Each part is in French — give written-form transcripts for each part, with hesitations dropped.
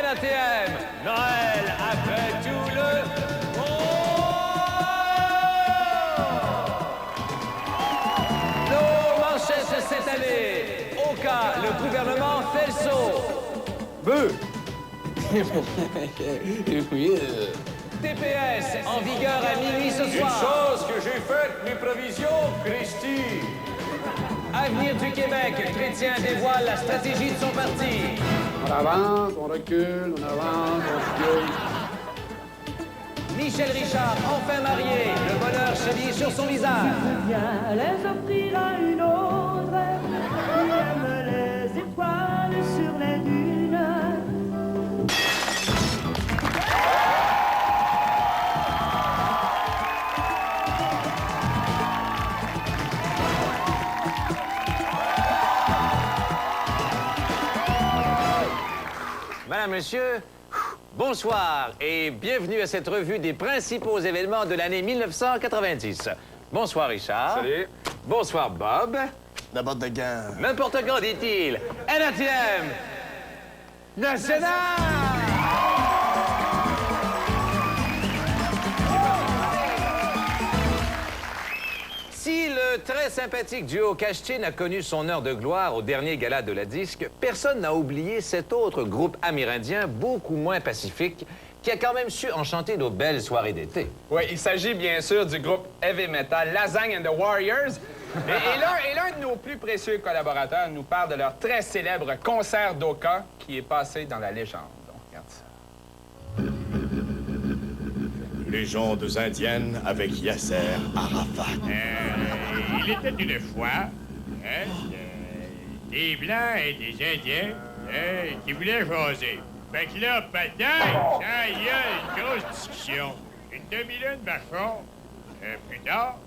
NATM, Noël après tout le monde. Nos manchettes cette année. Au cas, le gouvernement fait le saut. Beuh. TPS en vigueur à minuit ce Une soir. chose que j'ai faite, mes provisions, Christy. Avenir du Québec, Chrétien dévoile la stratégie de son parti. On avance, on recule, on avance, on recule. Michel Richard, enfin marié, le bonheur chevillé sur son visage. Viens les offrir à une autre qui aime les étoiles sur les dunes. Madame, Monsieur, bonsoir et bienvenue à cette revue des principaux événements de l'année 1990. Bonsoir, Richard. Salut. Bonsoir, Bob. La botte de gants. N'importe quand, dit-il. NATM National! Si le très sympathique duo Cache-Chin a connu son heure de gloire au dernier gala de la disque, personne n'a oublié cet autre groupe amérindien beaucoup moins pacifique qui a quand même su enchanter nos belles soirées d'été. Oui, il s'agit bien sûr du groupe heavy metal Lasagne and the Warriors. Et l'un de nos plus précieux collaborateurs nous parle de leur très célèbre concert d'Oka qui est passé dans la légende. Donc, regarde ça. Légendes indiennes avec Yasser Arafat. Il était une fois des Blancs et des Indiens qui voulaient jaser. Fait que là, peut-être, il y a une grosse discussion. Une demi-lune bachon. Plus tard,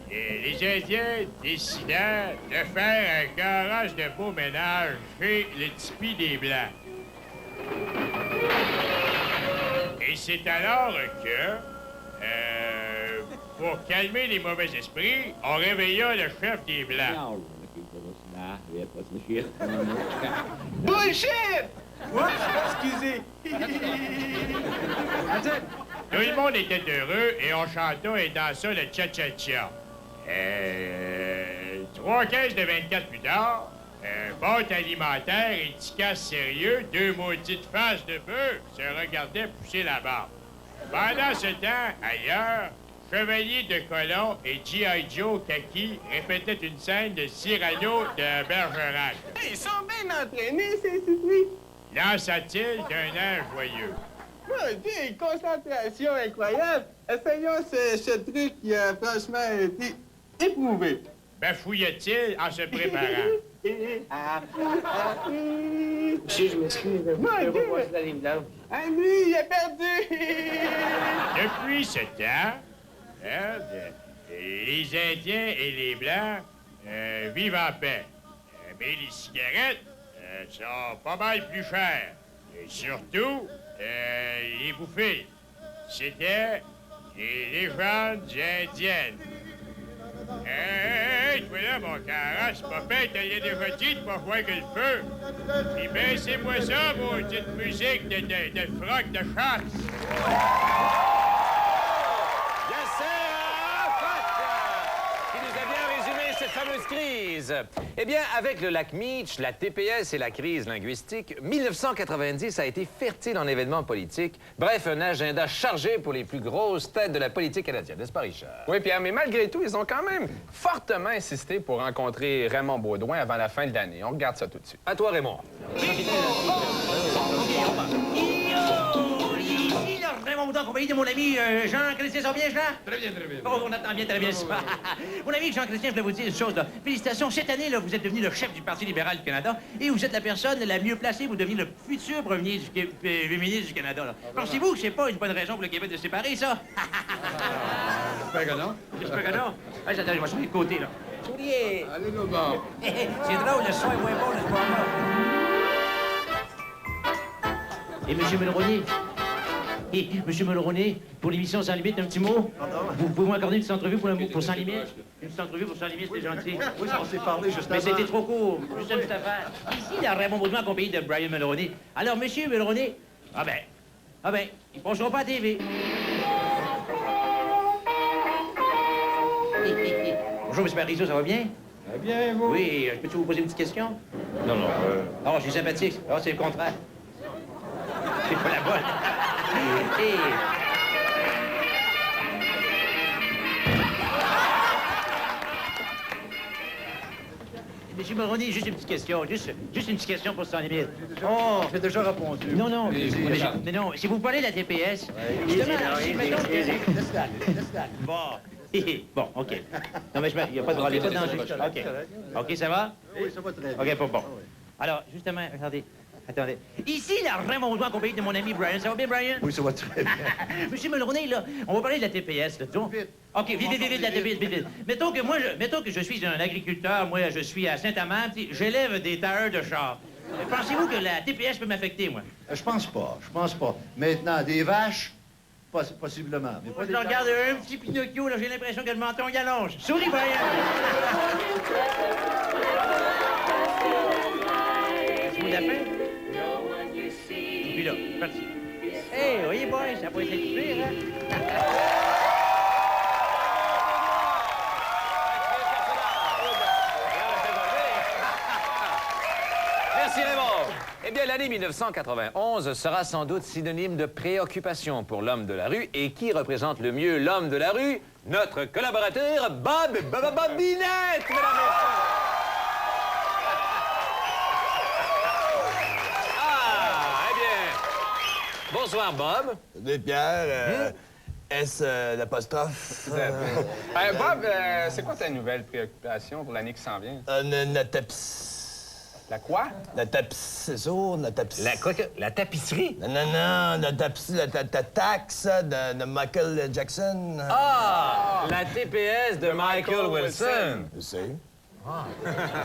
les Indiens décidèrent de faire un garage de beau ménage chez le tipi des Blancs. Et c'est alors que, pour calmer les mauvais esprits, on réveilla le chef des Blancs. Bullshit! Oups, excusez. Tout le monde était heureux et on chantait et dansait le cha-cha-cha. 3 caisses de 24 plus tard, boîte alimentaire et ticasse sérieux, 2 maudites faces de bœuf se regardaient pousser la barbe. Pendant ce temps, ailleurs, Chevalier de Colomb et G.I. Joe Kaki répétaient une scène de Cyrano de Bergerac. Ils sont bien entraînés, ces souris. Lança-t-il d'un air joyeux. Mon Dieu, concentration incroyable. Essayons ce truc qui a franchement été éprouvé. Bafouillait-il en se préparant. Monsieur, je m'excuse. Mon Dieu! Ah, lui, il a perdu! Depuis ce temps, les Indiens et les Blancs vivent en paix. Mais les cigarettes sont pas mal plus chères. Et surtout, les bouffées. C'était les légendes indiennes. Hey, toi là, mon carré, c'est pas fait, t'as déjà dit de pas voir que le feu. Puis baissez-moi ça, maudite musique de froc de chasse. Qui nous a bien résumé cette fameuse crise. Eh bien, avec le lac Meech, la TPS et la crise linguistique, 1990 a été fertile en événements politiques. Bref, un agenda chargé pour les plus grosses têtes de la politique canadienne, n'est-ce pas, Richard? Oui, Pierre, mais malgré tout, ils ont quand même fortement insisté pour rencontrer Raymond Baudouin avant la fin de l'année. On regarde ça tout de suite. À toi, Raymond. Ici, là, Raymond Baudouin, en compagnie de mon ami Jean-Christien, ça va bien, Jean? Très bien, très bien. Oh, on attend bien, très bien. Mon ami Jean-Christien, je voulais vous dire une chose, là. Félicitations, cette année, là, vous êtes devenu le chef du Parti libéral du Canada et vous êtes la personne la mieux placée pour devenir le futur premier ministre du Canada, là. Pensez-vous que c'est pas une bonne raison pour le Québec de se séparer, ça? J'espère que non. J'espère que non. Ah, j'attends, je vais sur les côtés, là. Souriez! Allez, là, bas. C'est drôle, le son est moins bon, le soir-là. Et Monsieur Mulroney? Et Monsieur Mulroney, pour l'émission Sans Limite, un petit mot? Vous pouvez m'accorder une petite entrevue pour Sans Limite? Une petite entrevue pour Sans Limite, c'est gentil. Oui, on s'est parlé juste Mais avant. c'était trop court, juste une petite affaire. Ici, dans Raymond Baudouin, en compagnie de Brian Mulroney. Alors, Monsieur Mulroney, Ah ben, ils passeront pas à TV. Bonjour, M. Parizeau, ça va bien? Très bien, vous? Oui, peux-tu vous poser une petite question? Non, non. Oh, je suis sympathique. Oh, c'est le contraire. C'est pas la bonne. Et... Monsieur Mulroney, juste une petite question. Juste une petite question pour 100 000. Oh, j'ai déjà répondu. Non, non, mais non, si vous parlez de la TPS... Mettons que... Laisse là. Bon. Bon, OK. Non, mais il n'y a pas de problème, il n'y a pas de danger. OK. OK, ça va? Oui, ça va très bien. OK, bon. Alors, justement, attendez. Ici, la Raymond en compagnie de mon ami Brian. Ça va bien, Brian? Oui, ça va très bien. Monsieur Mulroney, là, on va parler de la TPS, là, donc. Vite. OK, vite, la TPS, vite. Mettons que je suis un agriculteur, moi, je suis à Saint-Amand, puis j'élève des tailleurs de chars. Pensez-vous que la TPS peut m'affecter, moi? Je pense pas. Maintenant, des vaches, possiblement. Mais pas Je des regarde un petit Pinocchio, là, j'ai l'impression que le menton y allonge. Souris, Brian! Est-ce que vous l'appelez? Et puis là, parti. Hey, voyez, boy, ça n'a pas été pire, hein? Merci Raymond. Eh bien, l'année 1991 sera sans doute synonyme de préoccupation pour l'homme de la rue. Et qui représente le mieux l'homme de la rue? Notre collaborateur Bob Binette, mesdames et messieurs. Ah, eh bien. Bonsoir, Bob. Salut Pierre, S l'apostrophe. Bob, c'est quoi ta nouvelle préoccupation pour l'année qui s'en vient? La tapisserie. La quoi? La tapisserie, c'est ça, la tapisserie. La tapisserie? Non, la tapisserie, la taxe de Michael Jackson. Ah, la TPS de Michael Wilson. Je sais.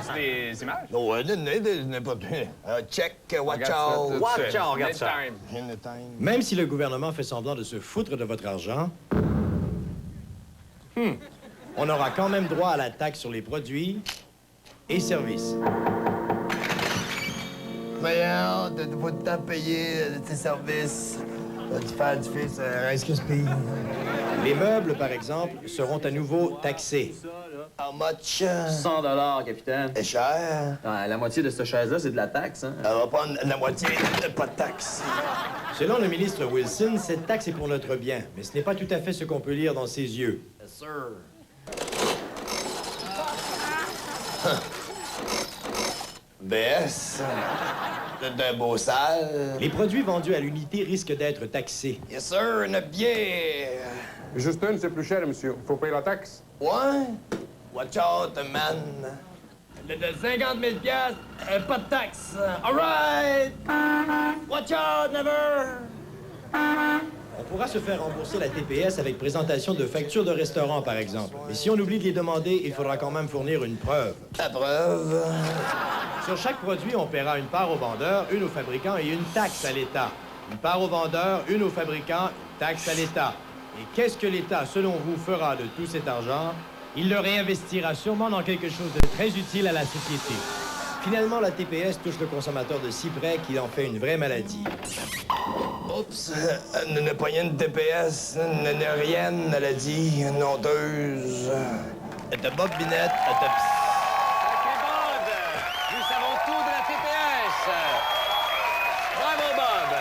C'est des images? Ouais, n'importe quoi. Check, watch out. Watch out, regarde ça. Anytime. Même si le gouvernement fait semblant de se foutre de votre argent, on aura quand même droit à la taxe sur les produits et services. Voyons, de tout le temps payer tes services, du fer, du fils, Rice Krispies. Les meubles, par exemple, seront à nouveau taxés. How much? 100 $, capitaine. C'est cher. La moitié de cette chaise-là, c'est de la taxe, hein? On va prendre la moitié, pas de taxe. Selon le ministre Wilson, cette taxe est pour notre bien, mais ce n'est pas tout à fait ce qu'on peut lire dans ses yeux. Yes, sir. BS. D'un beau sale. Les produits vendus à l'unité risquent d'être taxés. Yes, sir, une bière. Juste une, c'est plus cher, monsieur. Il faut payer la taxe. Ouais? Watch out, man. De 50 000 piastres, pas de taxe. All right! Watch out, never! On pourra se faire rembourser la TPS avec présentation de factures de restaurant, par exemple. Mais si on oublie de les demander, il faudra quand même fournir une preuve. La preuve? Sur chaque produit, on paiera une part au vendeur, une au fabricant et une taxe à l'État. Une part au vendeur, une au fabricant, une taxe à l'État. Et qu'est-ce que l'État, selon vous, fera de tout cet argent? Il le réinvestira sûrement dans quelque chose de très utile à la société. Finalement, la TPS touche le consommateur de si près qu'il en fait une vraie maladie. Oups, ne pas une TPS, ne rien, elle a dit, une honteuse. De Bob Binette, Sacré Bob! Nous savons tout de la TPS! Bravo, Bob!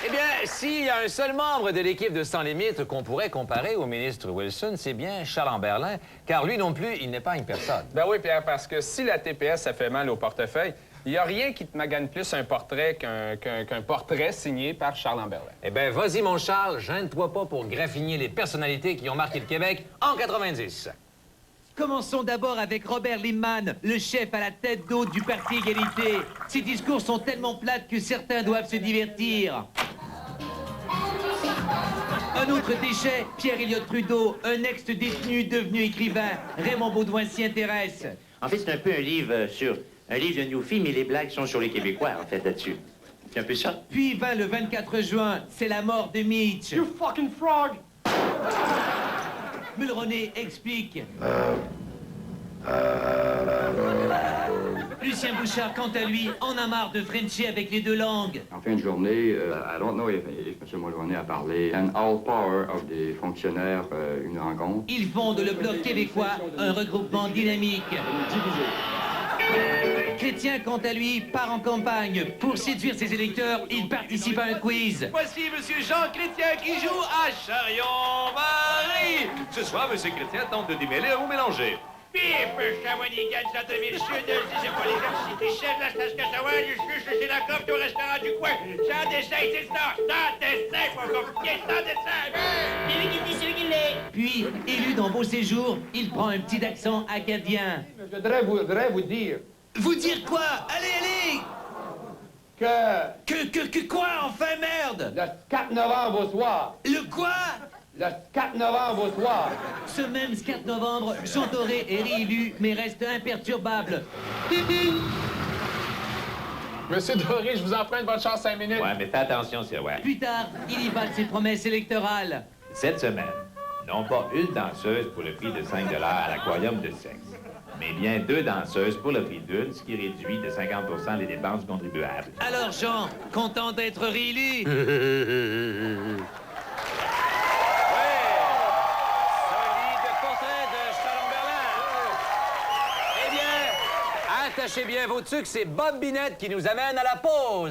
Eh bien, s'il y a un seul membre de l'équipe de Sans Limites qu'on pourrait comparer au ministre Wilson, c'est bien Charles Amberlin, car lui non plus, il n'épargne personne. Ben oui, Pierre, parce que si la TPS, ça fait mal au portefeuille, il n'y a rien qui te magane plus un portrait qu'un portrait signé par Charles Amberlin. Eh bien, vas-y, mon Charles, gêne-toi pas pour graffiner les personnalités qui ont marqué le Québec en 90. Commençons d'abord avec Robert Liman, le chef à la tête d'hôte du Parti Égalité. Ses discours sont tellement plates que certains doivent se divertir. Un autre déchet, Pierre-Éliott Trudeau, un ex-détenu devenu écrivain. Raymond Baudouin s'y intéresse. En fait, c'est un peu un livre de Newfie, mais les blagues sont sur les Québécois, en fait, là-dessus. C'est un peu ça. Puis vint le 24 juin, c'est la mort de Mitch. You fucking frog! Mulroney explique. Plus Lucien Bouchard, quant à lui, en a marre de Frencher avec les deux langues. En fin de journée, I don't know if M. Mulroney a parlé, and all power of des fonctionnaires, une rencontre. Ils font de le Bloc québécois un regroupement dynamique. Chrétien, quant à lui, part en campagne. Pour séduire ses électeurs, il participe à un quiz. Voici Monsieur Jean Chrétien qui joue à Charion-Marie. Ce soir, Monsieur Chrétien tente de démêler ou mélanger. Pif, Shawinigan, Centreville Sud, c'est pas les chef de la station Kachawan, le juge chez la copte au restaurant du coin. Sans dessin, c'est ça. Sans dessin, pas compliqué, sans dessin. C'est lui qui dit, c'est lui qui l'est. Puis, élu dans Beau Séjour, il prend un petit accent acadien. Je voudrais vous dire... Vous dire quoi? Allez, allez! Que quoi, enfin, merde? Le 4 novembre au soir. Le quoi? Le 4 novembre au soir. Ce même 4 novembre, Jean Doré est réélu, mais reste imperturbable. Monsieur Doré, je vous emprunte votre chance 5 minutes. Ouais, mais fais attention, c'est ouais. Plus tard, il y va de ses promesses électorales. Cette semaine, non pas une danseuse pour le prix de 5 $ à l'aquarium de sexe, mais bien 2 danseuses pour le prix d'une, ce qui réduit de 50 % les dépenses du contribuable. Alors, Jean, content d'être réélu? Attachez bien vos tucs, c'est Bob Binette qui nous amène à la pause.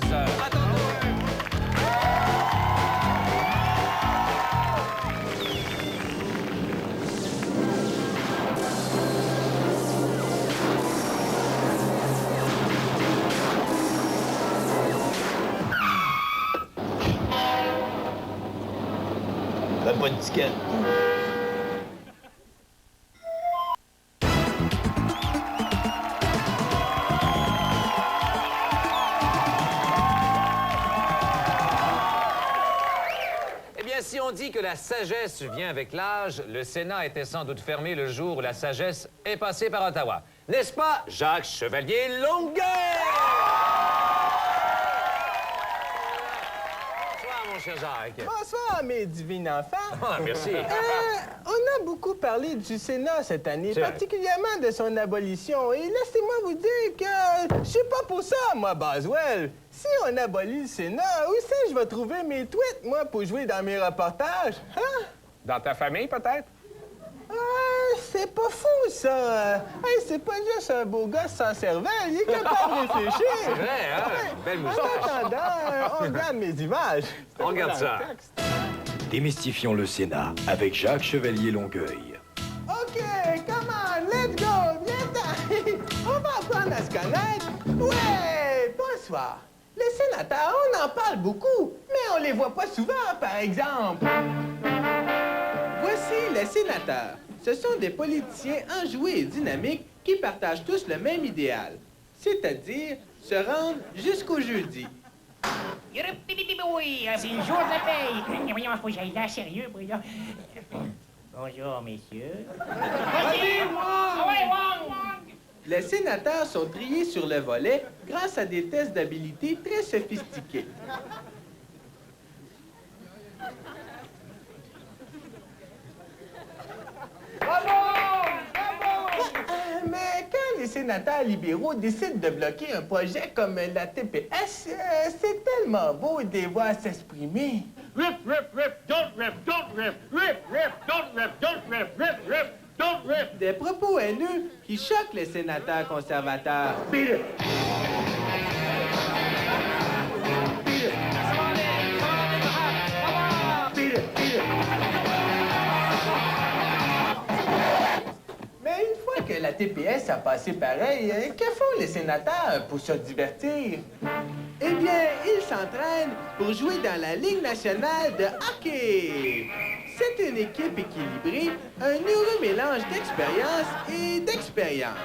Donne pas de ticket. Si on dit que la sagesse vient avec l'âge, le Sénat était sans doute fermé le jour où la sagesse est passée par Ottawa. N'est-ce pas, Jacques Chevalier-Longueuil? Bonsoir, mon cher Jacques. Bonsoir, mes divins enfants. Ah, merci. On a beaucoup parlé du Sénat cette année, particulièrement de son abolition. Et laissez-moi vous dire que je suis pas pour ça, moi, Boswell. Si on abolit le Sénat, où c'est que je vais trouver mes tweets, moi, pour jouer dans mes reportages? Hein? Dans ta famille, peut-être? C'est pas fou, ça. Hey, c'est pas juste un beau gosse sans cervelle. Il est capable de réfléchir. C'est vrai, hein? Belle moustache. En attendant, on regarde mes images. On regarde ça. Démystifions le Sénat avec Jacques Chevalier-Longueuil. OK, come on, let's go. Viens. On va apprendre à se connaître. Ouais, bonsoir. Les sénateurs, on en parle beaucoup, mais on les voit pas souvent, par exemple. Voici les sénateurs. Ce sont des politiciens enjoués et dynamiques qui partagent tous le même idéal, c'est-à-dire se rendre jusqu'au jeudi. Oui, c'est le jour de la paye. Voyons, faut que j'aille là, sérieux, brillant. Bonjour, messieurs. Les sénateurs sont triés sur le volet grâce à des tests d'habilité très sophistiqués. Mais quand les sénateurs libéraux décident de bloquer un projet comme la TPS, c'est tellement beau de les voir s'exprimer. Rip, rip, rip, don't rip, don't rip, rip, rip, don't rip, don't rip, rip, rip, don't rip. Des propos haineux qui choquent les sénateurs conservateurs. Beat it. Mais une fois que la TPS a passé pareil, que font les sénateurs pour se divertir? Eh bien, ils s'entraînent pour jouer dans la Ligue nationale de hockey. C'est une équipe équilibrée, un heureux mélange d'expérience et d'expérience.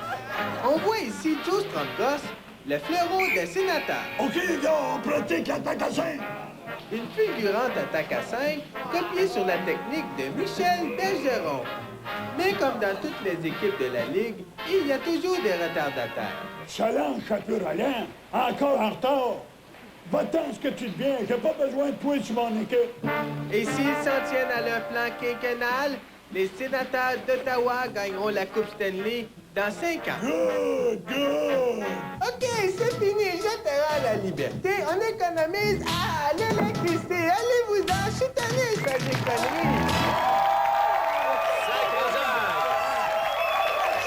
On voit ici Joe Stromkos, le fleuron des sénateurs. OK, les gars, on pratique l'attaque à 5. Une fulgurante attaque à 5, copiée sur la technique de Michel Bergeron. Mais comme dans toutes les équipes de la Ligue, il y a toujours des retardataires. Challenge, Chapuralien, encore en retard. Va-t'en ce que tu deviens, j'ai pas besoin de toi sur mon équipe. Et s'ils s'en tiennent à leur plan quinquennal, les sénateurs d'Ottawa gagneront la Coupe Stanley dans 5 ans. Good, good! OK, liberté, on économise l'électricité. Allez-vous-en, je suis tanné, ça, des conneries.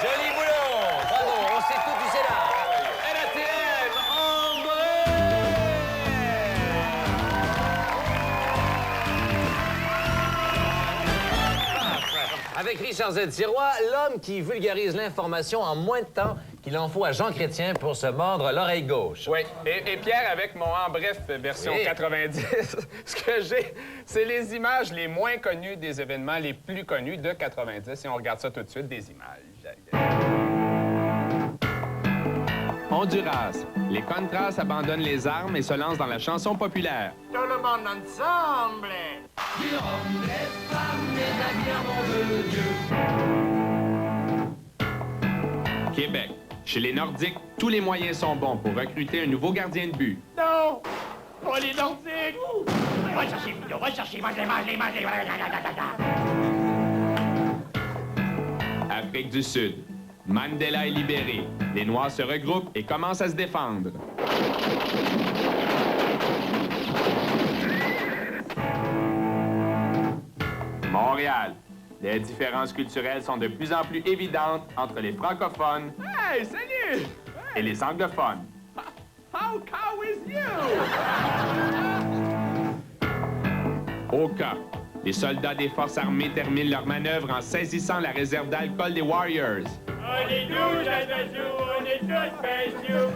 Joli boulot! Bravo, on sait tout du Sénat. RATM, Avec Richard Z. Sirois, l'homme qui vulgarise l'information en moins de temps qu'il en faut à Jean Chrétien pour se mordre l'oreille gauche. Oui, et Pierre, avec mon en bref version 90, ce que j'ai, c'est les images les moins connues des événements les plus connus de 90. Et on regarde ça tout de suite, des images. Honduras. Les Contras abandonnent les armes et se lancent dans la chanson populaire. Tout le monde ensemble! Du rhum, des femmes, des navires, mon Dieu! Québec. Chez les Nordiques, tous les moyens sont bons pour recruter un nouveau gardien de but. Non! Pas les Nordiques! Va le chercher, Fido, va le chercher, mange-les! Afrique du Sud. Mandela est libéré. Les Noirs se regroupent et commencent à se défendre. Montréal. Les différences culturelles sont de plus en plus évidentes entre les francophones Hey, salut! et les anglophones. How cow is you? Au cas, les soldats des forces armées terminent leur manœuvre en saisissant la réserve d'alcool des Warriors. On est tous on est tous spéciaux,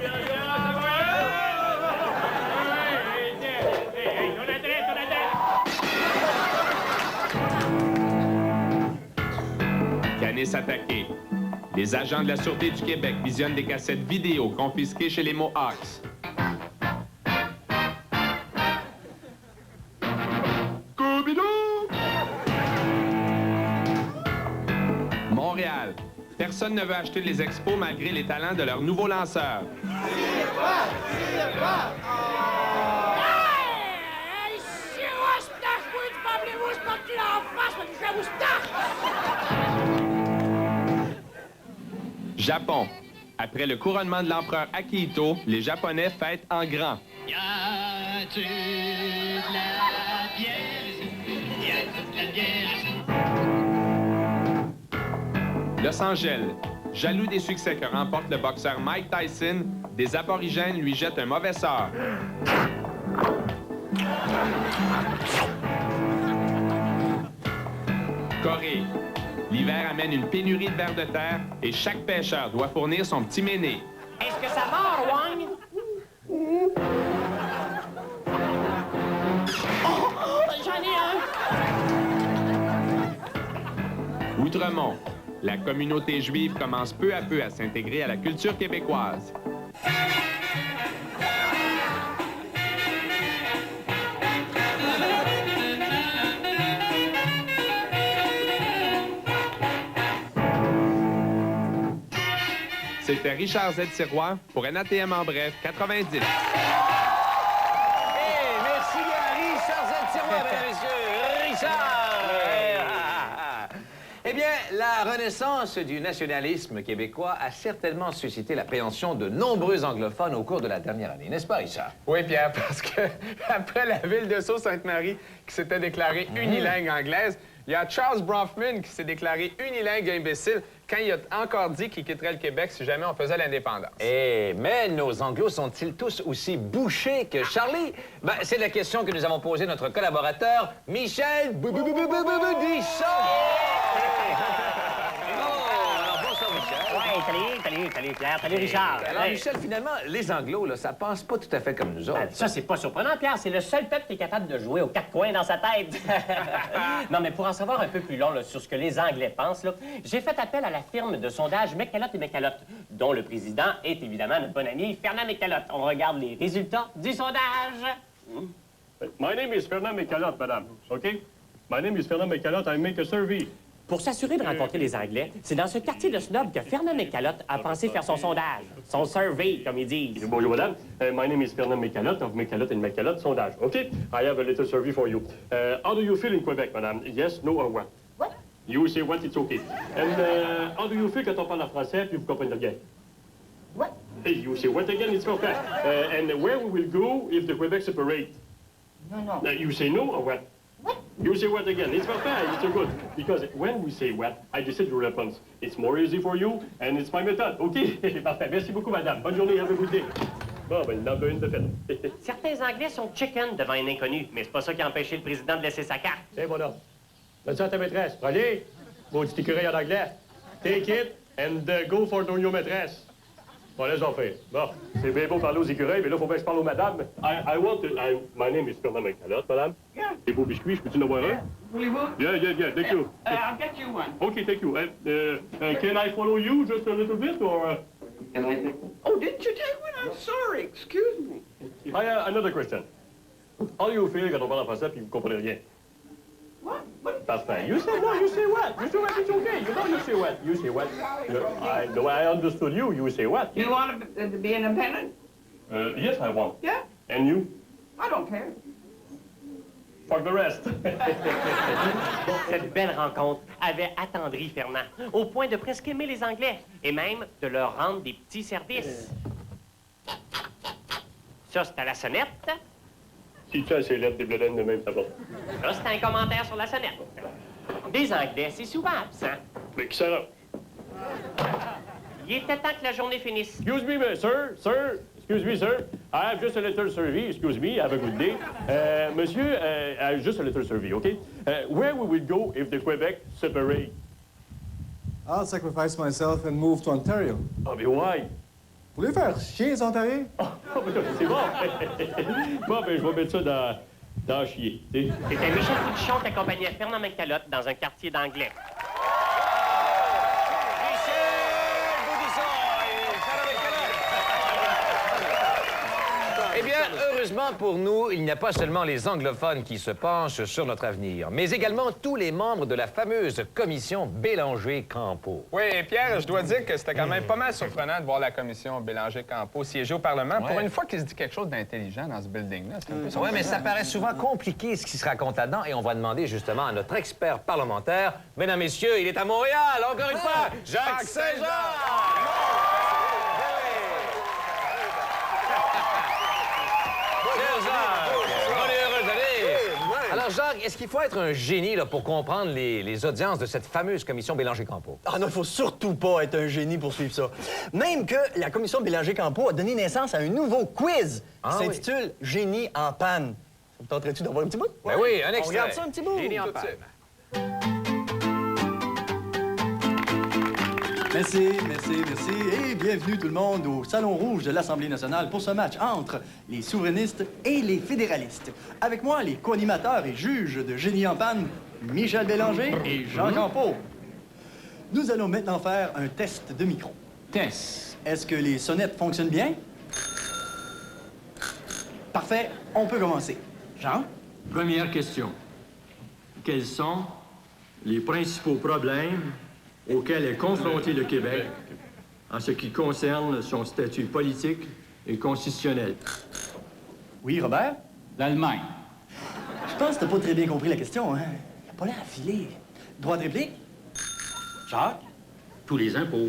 Canis attaqué. Les agents de la Sûreté du Québec visionnent des cassettes vidéo confisquées chez les Mohawks. Montréal. Personne ne veut acheter les expos malgré les talents de leur nouveau lanceur. Japon. Après le couronnement de l'empereur Akihito, les Japonais fêtent en grand. Y a-tu de la bière ici? Y a-tu de la bière ici? Los Angeles. Jaloux des succès que remporte le boxeur Mike Tyson, des aborigènes lui jettent un mauvais sort. Corée. L'hiver amène une pénurie de vers de terre et chaque pêcheur doit fournir son petit méné. Est-ce que ça mord, Wang? J'en ai un! Outremont. La communauté juive commence peu à peu à s'intégrer à la culture québécoise. C'était Richard Z. Sirois pour NATM en bref 90. Hey, merci à Richard Z. Sirois, mesdames et messieurs. Richard! Eh bien, la renaissance du nationalisme québécois a certainement suscité l'appréhension de nombreux anglophones au cours de la dernière année, n'est-ce pas, Richard? Oui, Pierre, parce que après la ville de Sault-Sainte-Marie qui s'était déclarée unilingue anglaise, il y a Charles Bronfman qui s'est déclaré unilingue imbécile quand il a encore dit qu'il quitterait le Québec si jamais on faisait l'indépendance. Eh, mais nos anglos sont-ils tous aussi bouchés que Charlie? Ben, c'est la question que nous avons posée à notre collaborateur, Michel Boudichon! Salut, Pierre. Salut, Richard. Alors, Michel, finalement, les anglos, là, ça passe pas tout à fait comme nous autres. Ça, c'est pas surprenant, Pierre. C'est le seul peuple qui est capable de jouer aux quatre coins dans sa tête. Non, mais pour en savoir un peu plus long là, sur ce que les Anglais pensent, là, j'ai fait appel à la firme de sondage McCallott et McCallott, dont le président est évidemment notre bon ami Fernand McCallott. On regarde les résultats du sondage. My name is Fernand McCallott, madame. OK? My name is Fernand McCallott. I make a survey. Pour s'assurer de rencontrer les Anglais, c'est dans ce quartier de snob que Fernand McCallott a pensé faire son sondage. Son survey, comme ils disent. Bonjour, madame. My name is Fernand McCallott of McCallott and McCallott sondage. OK? I have a little survey for you. How do you feel in Quebec, madame? Yes, no, or what? What? You say what, it's OK. And how do you feel quand on parle en français puis vous comprenez rien? What? Hey, you say what again? It's perfect. And where we will go if the Quebec separate? No. You say no or what? What? You say what again? It's perfect. It's so good. Because when we say what, I decide your response. It's more easy for you, and it's my method. OK? Parfait. Merci beaucoup, madame. Bonne journée. Have a good day. Bon, ben, il en a une de fait. Certains Anglais sont chicken devant un inconnu, mais c'est pas ça qui a empêché le président de laisser sa carte. Tiens, voilà. Donne ça à ta maîtresse. Allez, maudit écureuil en anglais. Take it and go for ton new maîtresse. Bon, laisse-en faire. Bon, c'est bien beau parler aux écureuils, mais là, faut bien que je parle aux madames. My name is Fernand McCallot, madame. Yeah. Des beaux biscuits, je peux-tu en avoir un? Voulez-vous? Yeah, thank you. I'll get you one. Okay, thank you. Can I follow you just a little bit, or... Can I take one? Oh, didn't you take one? I'm sorry. Excuse me. Another question. How do you feel quand on parle en français puis vous comprenez rien? What? Parfait. You say no, you say what? You say what, it's okay. You know you say what? You say what? I understood you. You say what? You want to be independent? Yes, I want. Yeah? And you? I don't care. Fuck the rest. Cette belle rencontre avait attendri Fernand, au point de presque aimer les Anglais, et même de leur rendre des petits services. Ça, c'était la sonnette. Si tu as ces lettres des bledins de même, ça va. Là, c'était un commentaire sur la sonnette. Des Anglais, c'est souvent absent. Mais qui sera? Il était temps que la journée finisse. Excuse me, sir. Excuse me, sir. I have just a little survey. Excuse me. Have a good day. Monsieur, I have just a little survey, okay? Where we will go if the Quebec separate? I'll sacrifice myself and move to Ontario. Oh, mais why? Pour les faire chier, les Ontariens? C'est bon. Bon, ben, je vais mettre ça dans chier. C'était Michel Foudichon qui accompagnait Fernand McCallot dans un quartier d'anglais. Eh bien, heureusement pour nous, il n'y a pas seulement les anglophones qui se penchent sur notre avenir, mais également tous les membres de la fameuse commission Bélanger-Campeau. Oui, et Pierre, je dois dire que c'était quand même pas mal surprenant de voir la commission Bélanger-Campeau siéger au Parlement. Ouais. Pour une fois qu'il se dit quelque chose d'intelligent dans ce building-là, c'est un peu surprenant. Oui, mais ça paraît souvent compliqué ce qui se raconte là-dedans, et on va demander justement à notre expert parlementaire. Mesdames, Messieurs, il est à Montréal, encore une fois, Jacques Saint-Jean! Alors, Jacques, est-ce qu'il faut être un génie là, pour comprendre les audiences de cette fameuse commission Bélanger-Campeau? Ah non, il faut surtout pas être un génie pour suivre ça. Même que la commission Bélanger-Campeau a donné naissance à un nouveau quiz qui s'intitule « Génie en panne ». Ça vous tenterait-tu d'avoir un petit bout? Ben oui, un extrait. On regarde ça un petit bout. Génie en panne. Merci. Et bienvenue tout le monde au Salon Rouge de l'Assemblée nationale pour ce match entre les souverainistes et les fédéralistes. Avec moi, les co-animateurs et juges de Génie en panne, Michel Bélanger et Jean Campeau. Nous allons maintenant faire un test de micro. Test. Est-ce que les sonnettes fonctionnent bien? Parfait, on peut commencer. Jean? Première question. Quels sont les principaux problèmes auquel est confronté le Québec en ce qui concerne son statut politique et constitutionnel? Oui, Robert? L'Allemagne. Je pense que t'as pas très bien compris la question, hein? Il a pas l'air affilé. Droit de réplique? Jacques? Tous les impôts.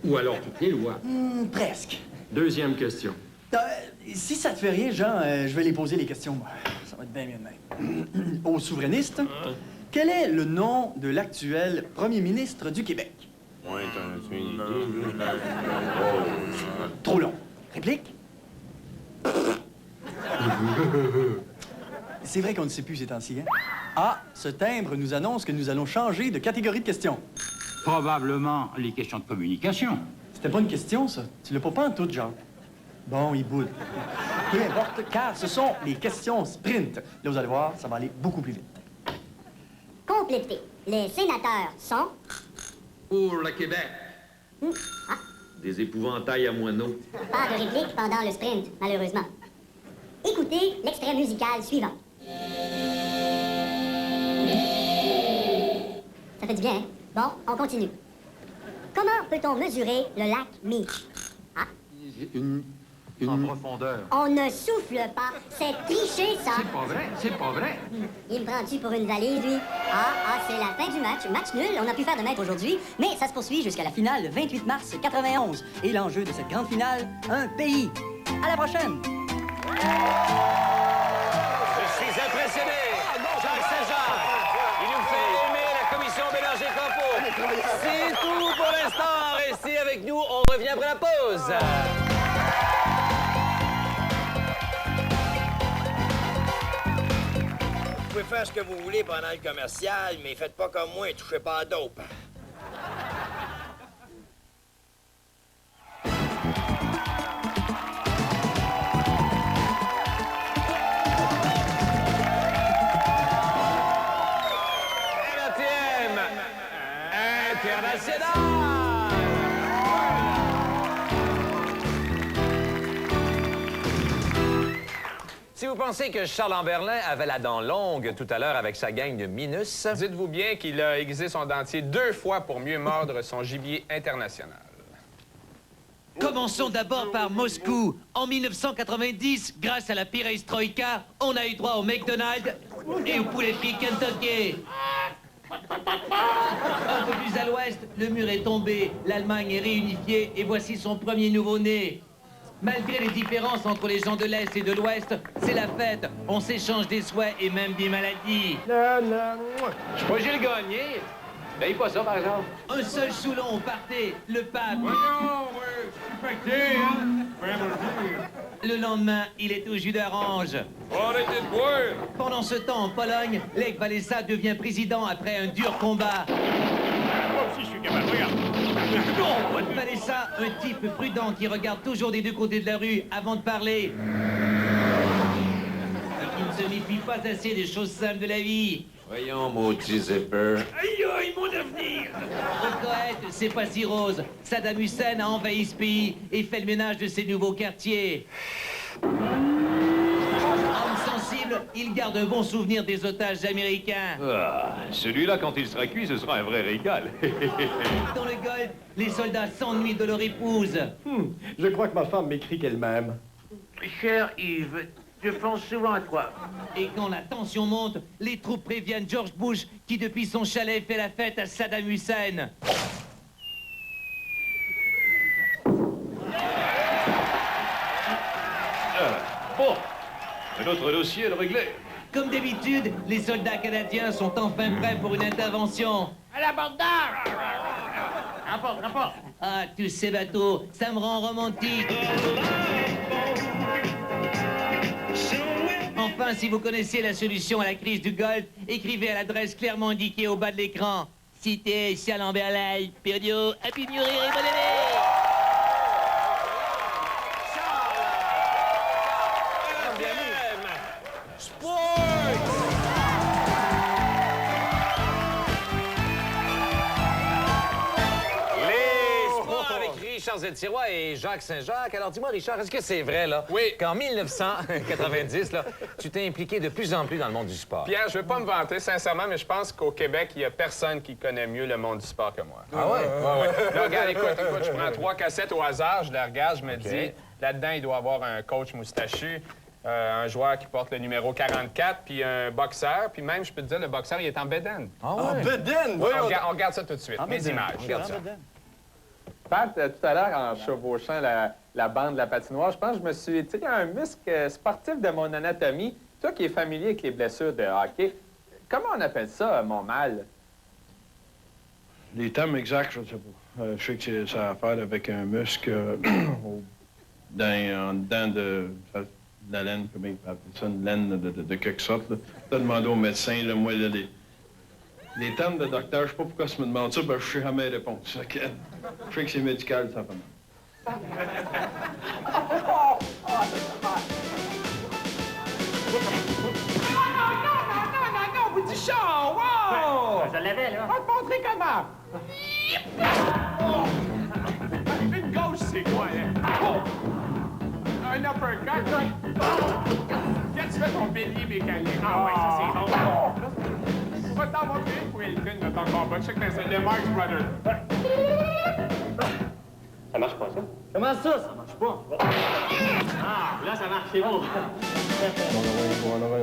Ou alors toutes les lois. Presque. Deuxième question. Si ça te fait rire, Jean, je vais les poser les questions, moi. Ça va être bien mieux de même. Aux souverainistes, quel est le nom de l'actuel premier ministre du Québec? Trop long. Réplique? C'est vrai qu'on ne sait plus ces temps-ci, hein? Ah, ce timbre nous annonce que nous allons changer de catégorie de questions. Probablement les questions de communication. C'était pas une question, ça. Tu l'as pas en tout, Jacques. Bon, il boude. Peu importe, car ce sont les questions sprint. Là, vous allez voir, ça va aller beaucoup plus vite. Complété. Les sénateurs sont... Pour le Québec. Ah, Des épouvantails à moineaux. pas de réplique pendant le sprint, malheureusement. Écoutez l'extrait musical suivant. Ça fait du bien, hein? Bon, on continue. Comment peut-on mesurer le lac Meech? Ah, En profondeur. On ne souffle pas. C'est triché, ça. C'est pas vrai, c'est pas vrai. Il me prend-tu pour une valise, lui? C'est la fin du match. Match nul. On n'a pu faire de mètres aujourd'hui, mais ça se poursuit jusqu'à la finale le 28 mars 91. Et l'enjeu de cette grande finale, un pays. À la prochaine! Je suis impressionné. Jacques Saint-Jacques, il nous fait aimer la commission Bélanger-Campo. C'est tout pour l'instant. Restez avec nous, on revient après la pause. Vous pouvez faire ce que vous voulez pendant le commercial, mais faites pas comme moi et touchez pas à dope. Si vous pensez que Charles Amberlin avait la dent longue tout à l'heure avec sa gang de Minus... Dites-vous bien qu'il a aiguisé son dentier 2 fois pour mieux mordre son gibier international. Commençons d'abord par Moscou. En 1990, grâce à la perestroïka, on a eu droit au McDonald's et au poulet frit Kentucky. Un peu plus à l'ouest, le mur est tombé, l'Allemagne est réunifiée et voici son premier nouveau-né. Malgré les différences entre les gens de l'Est et de l'Ouest, c'est la fête. On s'échange des souhaits et même des maladies. Je crois que j'ai le gagné. Paye pas ça, par exemple. Un seul Soulon, partez, le pape. Voyons, je suis pacté, hein? Le lendemain, il est au jus d'orange. Arrêtez de boire. Pendant ce temps, en Pologne, Lech Walesa devient président après un dur combat. Moi aussi, je suis capable. Regarde. Walesa, un type prudent qui regarde toujours des deux côtés de la rue avant de parler. Et qui ne se méfie pas assez des choses simples de la vie. Voyons, maudit zipper. Aïe, aïe, mon avenir! Au Koweït, c'est pas si rose. Saddam Hussein a envahi ce pays et fait le ménage de ses nouveaux quartiers. Homme sensible, il garde un bon souvenir des otages américains. Ah, celui-là, quand il sera cuit, ce sera un vrai régal. Dans le Golfe, les soldats s'ennuient de leur épouse. Je crois que ma femme m'écrit qu'elle m'aime. Cher Yves, je pense souvent à toi. Et quand la tension monte, les troupes préviennent George Bush qui, depuis son chalet, fait la fête à Saddam Hussein. Bon, un autre dossier à le régler. Comme d'habitude, les soldats canadiens sont enfin prêts pour une intervention. À l'abordage! Rapport. Ah, tous ces bateaux, ça me rend romantique. Enfin, si vous connaissez la solution à la crise du Golfe, écrivez à l'adresse clairement indiquée au bas de l'écran. Cité Charles Amberlin, Piodio, Happy New Year et bonne année! Richard Zetirois et Jacques Saint-Jacques. Alors, dis-moi, Richard, est-ce que c'est vrai, là, oui, qu'en 1990, là, tu t'es impliqué de plus en plus dans le monde du sport? Pierre, je veux pas me vanter, sincèrement, mais je pense qu'au Québec, il y a personne qui connaît mieux le monde du sport que moi. Ah ouais? Ouais. Là, regarde, écoute, je prends 3 cassettes au hasard, je les regarde, je me dis, là-dedans, il doit y avoir un coach moustachu, un joueur qui porte le numéro 44, puis un boxeur, puis même, je peux te dire, le boxeur, il est en bedaine. Ah ouais? En bedaine? Oui, on regarde ça tout de suite. Mes images, on regarde ça. Pat, tout à l'heure, en chevauchant la bande de la patinoire, je pense que je me suis tiré un muscle sportif de mon anatomie. Toi qui es familier avec les blessures de hockey, comment on appelle ça, mon mal? Les termes exacts, je ne sais pas. Je sais que ça a à faire avec un muscle en dedans de la laine, comment il appelle ça, une laine de quelque sorte. Tu as demandé au médecin, là, moi, là, les termes de docteur, je sais pas pourquoi tu me demandes ça, ben je sais jamais répondre. Je sais que c'est médical, ça va mal. Non, petit chat! Wow! Je l'avais, là. On va te montrer comment. Une gauche, c'est quoi, hein? Un uppercut. Quand tu fais ton bélier mécanique. Ah ouais, ça, c'est bon. Je vais t'en montrer une pour Elton de ton combat. Je sais que c'est le Marx Brothers. Ça marche pas, ça? Comment ça marche pas? Ah, ça marche, c'est bon. On a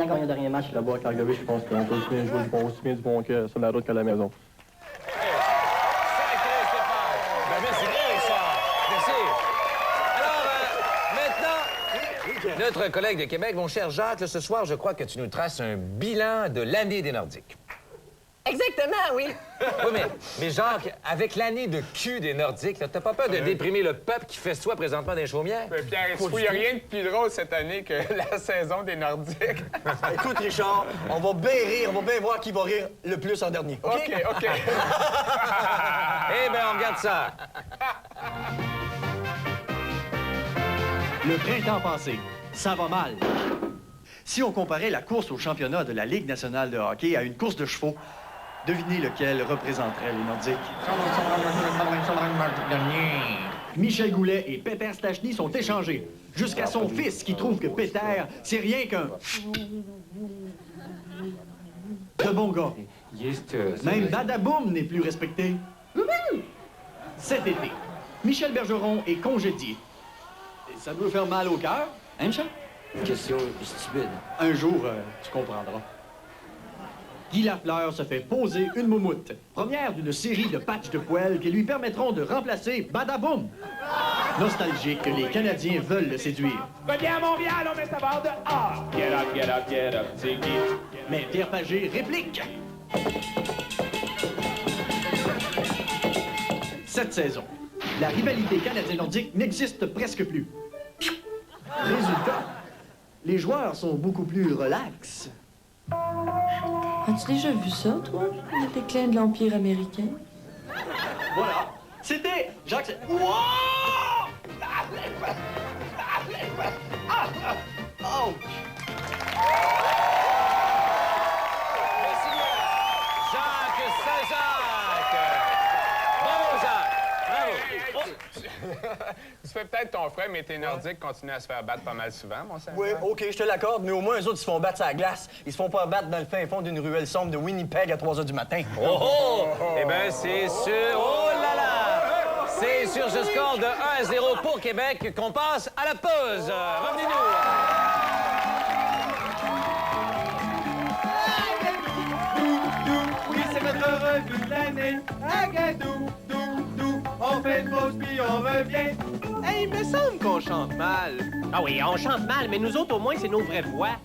gagné le dernier match là-bas, Calgary, je pense qu'on peut aussi bien jouer aussi bien du bon que sur la route qu'à la maison. Merci bien, Richard. Merci. Alors, maintenant, notre collègue de Québec, mon cher Jacques, ce soir, je crois que tu nous traces un bilan de l'année des Nordiques. Exactement, oui. Oui, mais Jacques, avec l'année de cul des Nordiques, t'as pas peur de déprimer le peuple qui festoie présentement dans les chaumières? Mais Pierre, il n'y a rien de plus drôle cette année que la saison des Nordiques. Écoute, Richard, on va bien rire, on va bien voir qui va rire le plus en dernier. OK? OK. Eh bien, on regarde ça. Le printemps passé, ça va mal. Si on comparait la course au championnat de la Ligue nationale de hockey à une course de chevaux, devinez lequel représenterait les Nordiques. Michel Goulet et Peter Stachny sont échangés, jusqu'à son fils qui trouve que Peter, c'est rien qu'un... de bon gars. Même Badaboum n'est plus respecté. Cet été, Michel Bergeron est congédié. Et ça doit faire mal au cœur, hein, Michel? Question stupide. Un jour, tu comprendras. Guy Lafleur se fait poser une moumoute, première d'une série de patchs de poêle qui lui permettront de remplacer Badaboum. Nostalgique, les Canadiens veulent le séduire. Reviens à Montréal, on met sa barre de A. Get up, get up, get up, c'est Guy. Mais Pierre Pagé réplique. Cette saison, la rivalité canadien-nordique n'existe presque plus. Résultat, les joueurs sont beaucoup plus relax. As-tu déjà vu ça, toi? Le déclin de l'Empire américain? Voilà. C'était Jacques... Wow! Oh! Merci bien. Jacques Saint-Jacques. Bravo, Jacques. Bravo. Tu fais peut-être ton frère, mais tes Nordiques continuent à se faire battre pas mal souvent, mon Saint-Jacques. Oui, OK, je te l'accorde, mais au moins, eux autres, ils se font battre sur la glace. Ils se font pas battre dans le fin fond d'une ruelle sombre de Winnipeg à 3 h du matin. Oh, oh! Eh bien, c'est sûr. Oh là là! C'est sur ce score de 1-0 pour Québec qu'on passe à la pause. Revenez-nous. Oui, c'est notre revue de l'année. Agadou, on fait une pause puis on revient. Hey, il me semble qu'on chante mal. Ah oui, on chante mal, mais nous autres, au moins, c'est nos vraies voix.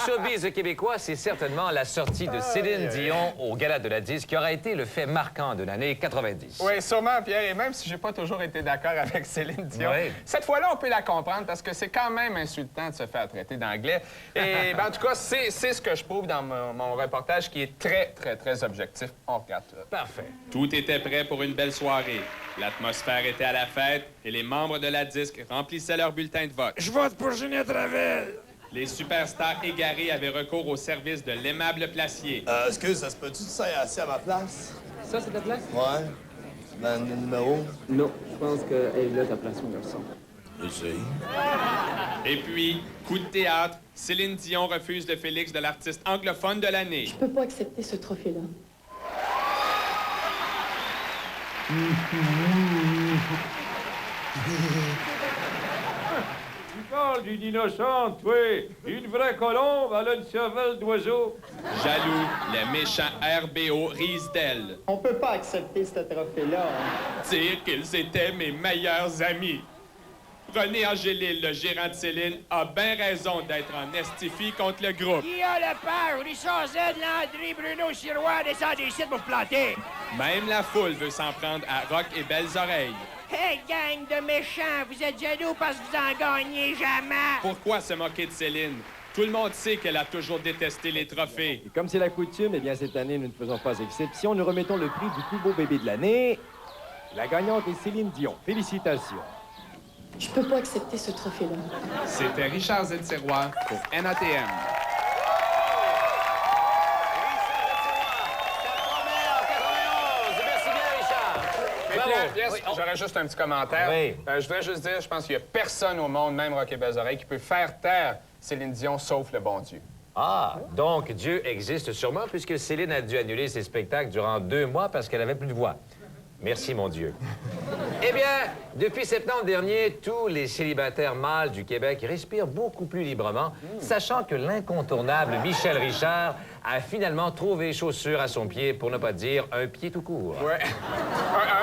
showbiz québécois, c'est certainement la sortie de Céline Dion au Gala de la Disque qui aura été le fait marquant de l'année 90. Oui, sûrement, Pierre, et même si j'ai pas toujours été d'accord avec Céline Dion, cette fois-là, on peut la comprendre parce que c'est quand même insultant de se faire traiter d'anglais. Et ben, en tout cas, c'est ce que je prouve dans mon reportage qui est très, très, très objectif. On regarde ça. Parfait. Tout était prêt pour une belle soirée. L'atmosphère était à la fête et les membres de la Disque remplissaient leur bulletin de vote. Je vote pour Ginette Ravel. Les superstars égarés avaient recours au service de l'aimable placier. Excuse, ça se peut-tu que tu sois assis à ma place? Ça, c'est ta place? Ouais. Dans le numéro? Non, je pense qu'elle est là, ta place, mon garçon. Essaye. Et puis, coup de théâtre, Céline Dion refuse le Félix de l'artiste anglophone de l'année. Je peux pas accepter ce trophée-là. Tu parles d'une innocente, oui. Une vraie colombe, elle a une cervelle d'oiseau. Jaloux, le méchant RBO rise d'elle. On peut pas accepter ce trophée-là. Dire qu'ils étaient mes meilleurs amis. René Angélil, le gérant de Céline, a bien raison d'être en estifie contre le groupe. Qui a le peur? Richard Z, Landry, Bruno Sirois, descendez ici pour vous planter. Même la foule veut s'en prendre à Rock et Belles Oreilles. Hey, gang de méchants, vous êtes jaloux parce que vous en gagnez jamais. Pourquoi se moquer de Céline? Tout le monde sait qu'elle a toujours détesté les trophées. Et comme c'est la coutume, eh bien, cette année, nous ne faisons pas exception. Nous remettons le prix du plus beau bébé de l'année. La gagnante est Céline Dion. Félicitations. Je peux pas accepter ce trophée-là. C'était Richard Z. Sirois pour NATM. Yes, j'aurais juste un petit commentaire. Oui. Je voudrais juste dire, je pense qu'il n'y a personne au monde, même Rock et Belles Oreilles, qui peut faire taire Céline Dion, sauf le bon Dieu. Ah, donc Dieu existe sûrement puisque Céline a dû annuler ses spectacles durant 2 mois parce qu'elle avait plus de voix. Merci, mon Dieu. Eh bien, depuis septembre dernier, tous les célibataires mâles du Québec respirent beaucoup plus librement, sachant que l'incontournable Michel Richard a finalement trouvé chaussure à son pied, pour ne pas dire un pied tout court. Ouais.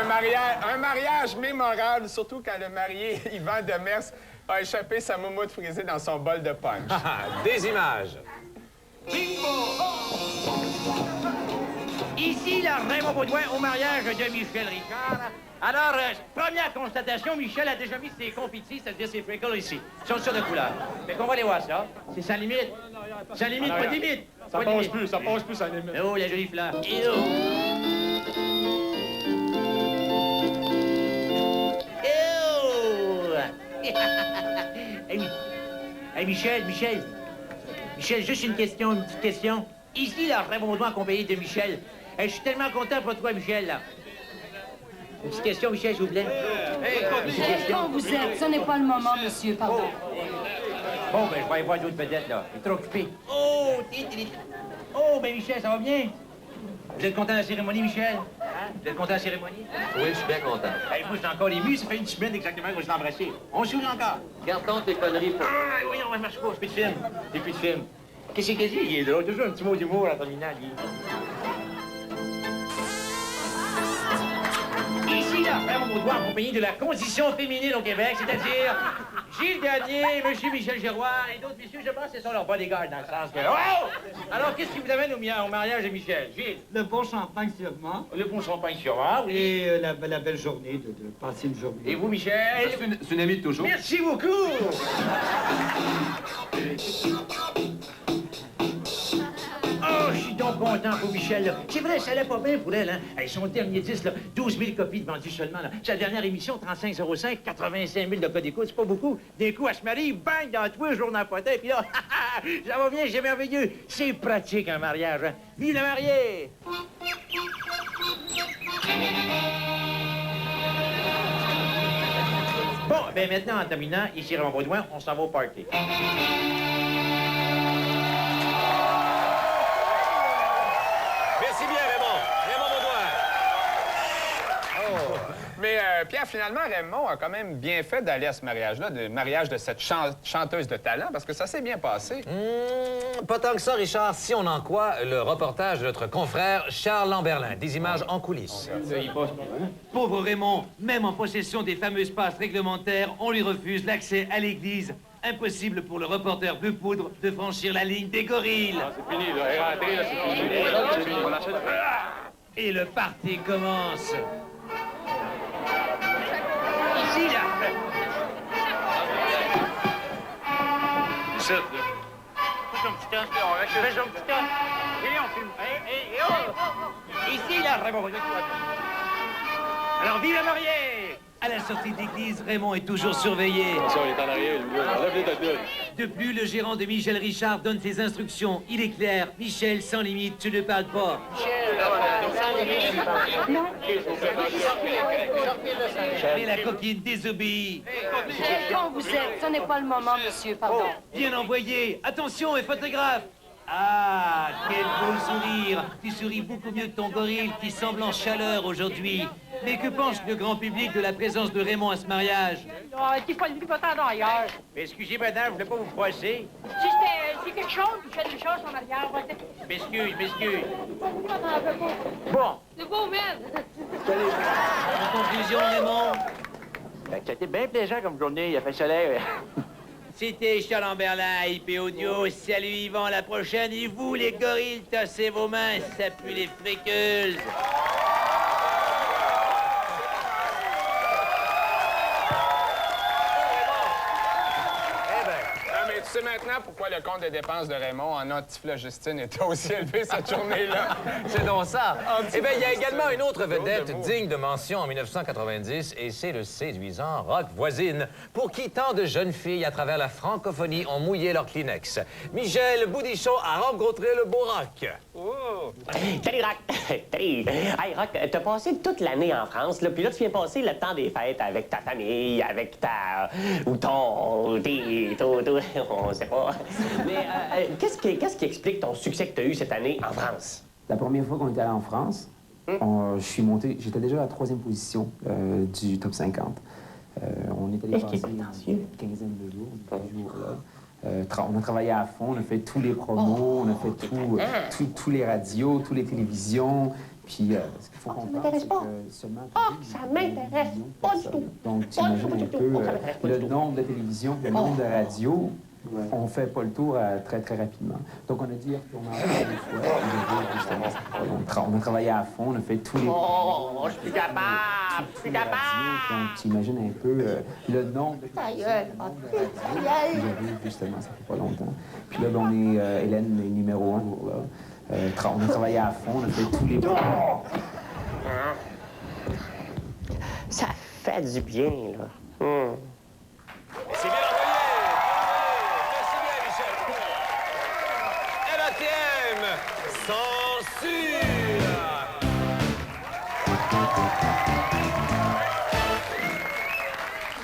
un mariage mémorable, surtout quand le marié, Yvan Demers, a échappé sa moumoute frisée dans son bol de punch. Des images. Ici, le Raymond Baudouin au mariage de Michel Richard. Alors, première constatation, Michel a déjà mis ses confitis, c'est-à-dire ses freckles ici. Ils sont sûrs de couleur. Fait qu'on va aller voir ça. C'est sans limite. Sans limite, pas de limite. Ça passe plus, ça passe plus sans limite. Oh, la jolie fleur. Et oh! Hey, Michel, juste une petite question. Ici, là, Raymond Baudouin accompagné de Michel. Je suis tellement content pour toi, Michel, là. Une petite question, Michel, s'il vous plaît. Quand vous êtes, ce n'est pas le moment, monsieur, pardon. Bon, ben, je vais aller voir d'autres vedettes, là. Il est trop occupé. Oh, ben, Michel, ça va bien? Vous êtes content de la cérémonie, Michel? Hein? Vous êtes content de la cérémonie? Oui, je suis bien content. Hey, moi, je suis encore ému. Ça fait une semaine exactement que je l'ai embrassé. On se souvient encore. Garde compte tes conneries pour... Ah, oui, on marche pas. J'ai plus de film. J'ai plus de film. Qu'est-ce qu'il dit? Il est drôle. Toujours un petit mot d'humour en terminant, lui. Ici, là, Raymond Baudouin, en compagnie de la condition féminine au Québec, c'est-à-dire Gilles Gagné, M. Michel Giroir et d'autres messieurs, je pense que ce sont leurs bodyguards, dans le sens que... Oh! Alors, qu'est-ce qui vous amène au mariage de Michel? Gilles? Le bon champagne sûrement. Le bon champagne sûrement, oui. Et la belle journée, de passer une journée. Et vous, Michel? C'est une amie de toujours. Merci beaucoup! Oh, je suis donc content pour Michel, là. C'est vrai, ça allait pas bien pour elle, hein. Hey, son dernier disque, là, 12 000 copies de vendues seulement, là. Sa dernière émission, 35,05, 85 000 de cas d'écoute, c'est pas beaucoup. D'un coup, elle se marie, bang, dans tous les jours dans le potin, puis là, ça va bien, c'est merveilleux. C'est pratique, un mariage, hein. Vive le marié! Bon, ben maintenant, en terminant, ici Raymond Baudouin, on s'en va au party. Merci bien, Raymond. Raymond Baudouin. Oh. Mais Pierre, finalement, Raymond a quand même bien fait d'aller à ce mariage-là, le mariage de cette chanteuse de talent, parce que ça s'est bien passé. Pas tant que ça, Richard, si on en croit le reportage de notre confrère Charles Lamberlin. Des images en coulisses. Pauvre Raymond, même en possession des fameuses passes réglementaires, on lui refuse l'accès à l'église. Impossible pour le reporter de poudre de franchir la ligne des gorilles. C'est fini, là. Elle est rentrée, là, c'est fini. Et le party commence. Ici, là. Ici, là. Fais ton petit temps. Fais ton petit temps. Et on fume. Et oh! Ici, là, Raymond. Alors, vive la mariée! À la sortie d'église, Raymond est toujours surveillé. Attention, il est en arrière, lui. Enlève-les de deux. De plus, le gérant de Michel Richard donne ses instructions. Il est clair. Michel, sans limite, tu ne parles pas. Mais la coquine désobéit. Quand vous êtes, ce n'est pas le moment, monsieur, pardon. Bien envoyé. Attention, et photographe. Ah, quel beau sourire. Tu souris beaucoup mieux que ton gorille qui semble en chaleur aujourd'hui. Mais que pense le grand public de la présence de Raymond à ce mariage? Mais excusez, madame, je voulais pas vous froisser. C'est quelque chose, Michel Richard, son arrière. M'excuse. Bon. C'est beau, man. En conclusion, Raymond, C'était bien plaisant comme journée, il a fait soleil. C'était Charles Lamberlain, IP Audio. Salut Yvan, à la prochaine. Et vous, les gorilles, tassez vos mains, ça pue les friqueuses. Tu sais maintenant pourquoi le compte de dépenses de Raymond en antiflogistine était aussi élevé cette journée-là? C'est donc ça. Eh bien, il y a également une autre vedette digne de mention en 1990, et c'est le séduisant Roch Voisine, pour qui tant de jeunes filles à travers la francophonie ont mouillé leur Kleenex. Michel Boudichon a rencontré le beau Roch. Oh. Salut, Roch. Salut. Hey, Roch, t'as passé toute l'année en France, là, puis là, tu viens passer le temps des fêtes avec ta famille, avec ta... ou ton... on sait pas. Mais qu'est-ce qui explique ton succès que tu as eu cette année en France? La première fois qu'on était allé en France, j'étais déjà à la 3e position du top 50. On est allé passer une quinzaine de jours, des jours là. On a travaillé à fond, on a fait tous les promos, on a fait tous les radios, toutes les télévisions. Puis, ce qu'il faut comprendre, c'est que seulement... ça m'intéresse pas du tout. Donc, tu imagines un peu le nombre de télévisions, le nombre de radios. On fait pas le tour très, très rapidement. Donc, on a dit retourner en fois. On a travaillé à fond, on a fait tous les... je suis capable! Je suis capable! Donc, tu imagines un peu le nombre de... Ta gueule! Justement, ça fait pas longtemps. Puis là, on est... Hélène est numéro 1. On a travaillé à fond, on a fait tous les... Ça fait du bien, là. C'est bien envoyé! Merci bien, Michel. LATM, censure!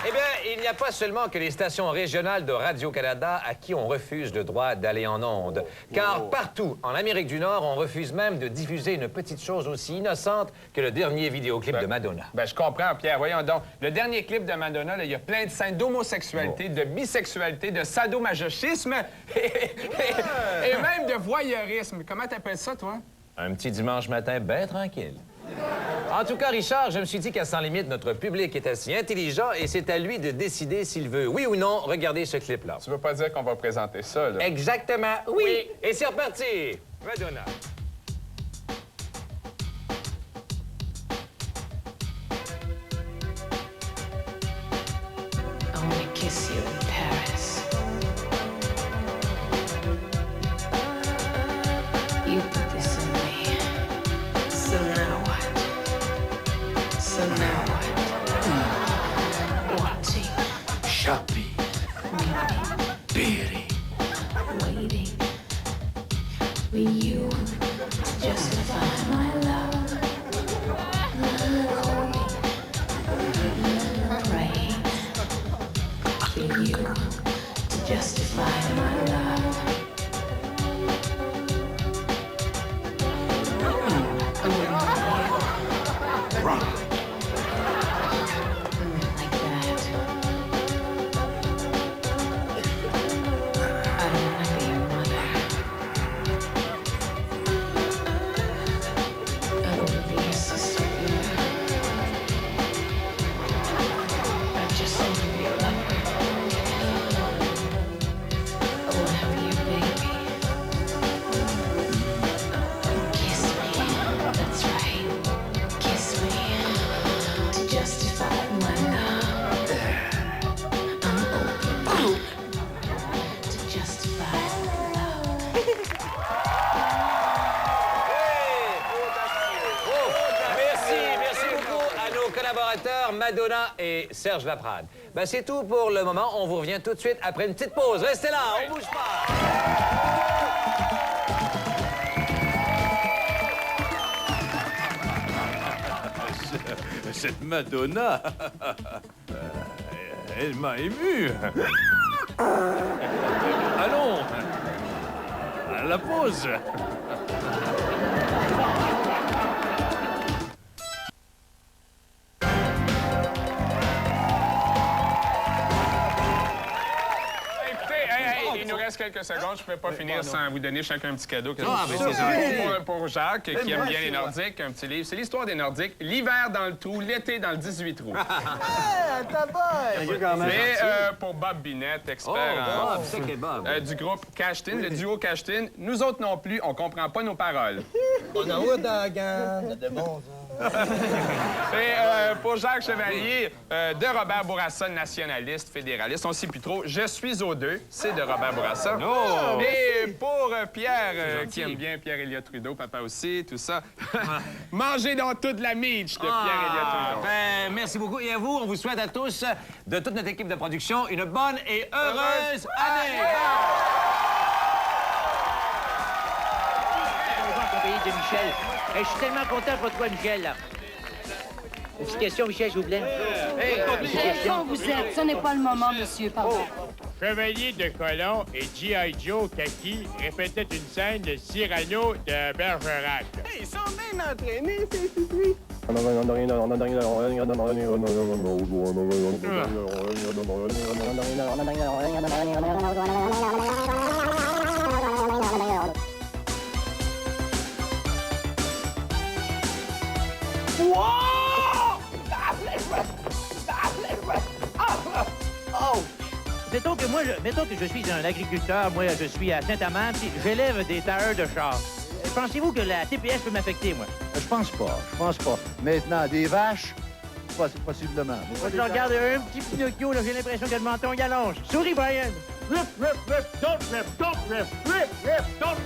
Eh bien, il n'y a pas seulement que les stations régionales de Radio-Canada à qui on refuse le droit d'aller en ondes. Car partout, en Amérique du Nord, on refuse même de diffuser une petite chose aussi innocente que le dernier vidéoclip de Madonna. Ben, je comprends, Pierre. Voyons donc. Le dernier clip de Madonna, là, il y a plein de scènes d'homosexualité, de bisexualité, de sadomasochisme et même de voyeurisme. Comment t'appelles ça, toi? Un petit dimanche matin bien tranquille. En tout cas, Richard, je me suis dit qu'à Sans Limite, notre public est assez intelligent et c'est à lui de décider s'il veut, oui ou non, regarder ce clip-là. Tu veux pas dire qu'on va présenter ça, là? Exactement, oui. Et c'est reparti. Madonna. I wanna kiss you in Paris. You put this on me. So now what? So now what? Watching. Shopping. Beauty. Waiting. With you to justify my love. Hoping. Praying. For you to justify my love. Wrong. Like that. I don't want to be your mother. I want to be your sister. I just want to be your lover. I want to be your baby. Kiss me. That's right. Kiss me to justify my love. I'm open to justify my love. Merci beaucoup à nos collaborateurs Madonna et Serge Laprade. Ben, c'est tout pour le moment. On vous revient tout de suite après une petite pause. Restez là, on bouge pas. Cette Madonna, elle m'a ému. Allons, à la pause. Écoutez, il nous reste reste quelques secondes. Je ne peux pas finir sans vous donner chacun un petit cadeau. Ah, mais c'est gentil. Pour Jacques, qui aime bien les Nordiques, un petit livre. C'est l'histoire des Nordiques. L'hiver dans le trou, l'été dans le 18 trous. Mais pour Bob Binette, expert du groupe Cashtin, le duo Cashtin, nous autres non plus, on comprend pas nos paroles. On a où dans la gamme? De bon, Et pour Jacques Chevalier, de Robert Bourassa, nationaliste, fédéraliste, on ne sait plus trop. Je suis aux deux, c'est de Robert Bourassa. Oh! Et pour Pierre, qui aime bien Pierre-Éliott Trudeau, papa aussi, tout ça, mangez dans toute la miche de Pierre-Éliott Trudeau. Ben, merci beaucoup. Et à vous, on vous souhaite à tous, de toute notre équipe de production, une bonne et heureuse année! De Michel. Hey, je suis tellement content pour toi, Michel. Là. Une petite question, Michel, s'il vous plaît. Quand vous êtes, ce n'est pas le moment, monsieur, pardon. Chevalier de Colomb et G.I. Joe Kaki répétaient une scène de Cyrano de Bergerac. Ils sont bien entraînés, ces filles. Mettons que je suis un agriculteur, moi je suis à Saint-Amand, puis j'élève des tailleurs de chars. Pensez-vous que la TPS peut m'affecter, moi? Je pense pas. Maintenant, des vaches, possiblement. Moi, je regarde un petit Pinocchio, là, j'ai l'impression que le menton, il allonge. Souris, Brian! Rip, rip, rip, don't rip, don't rip, rip, rip, don't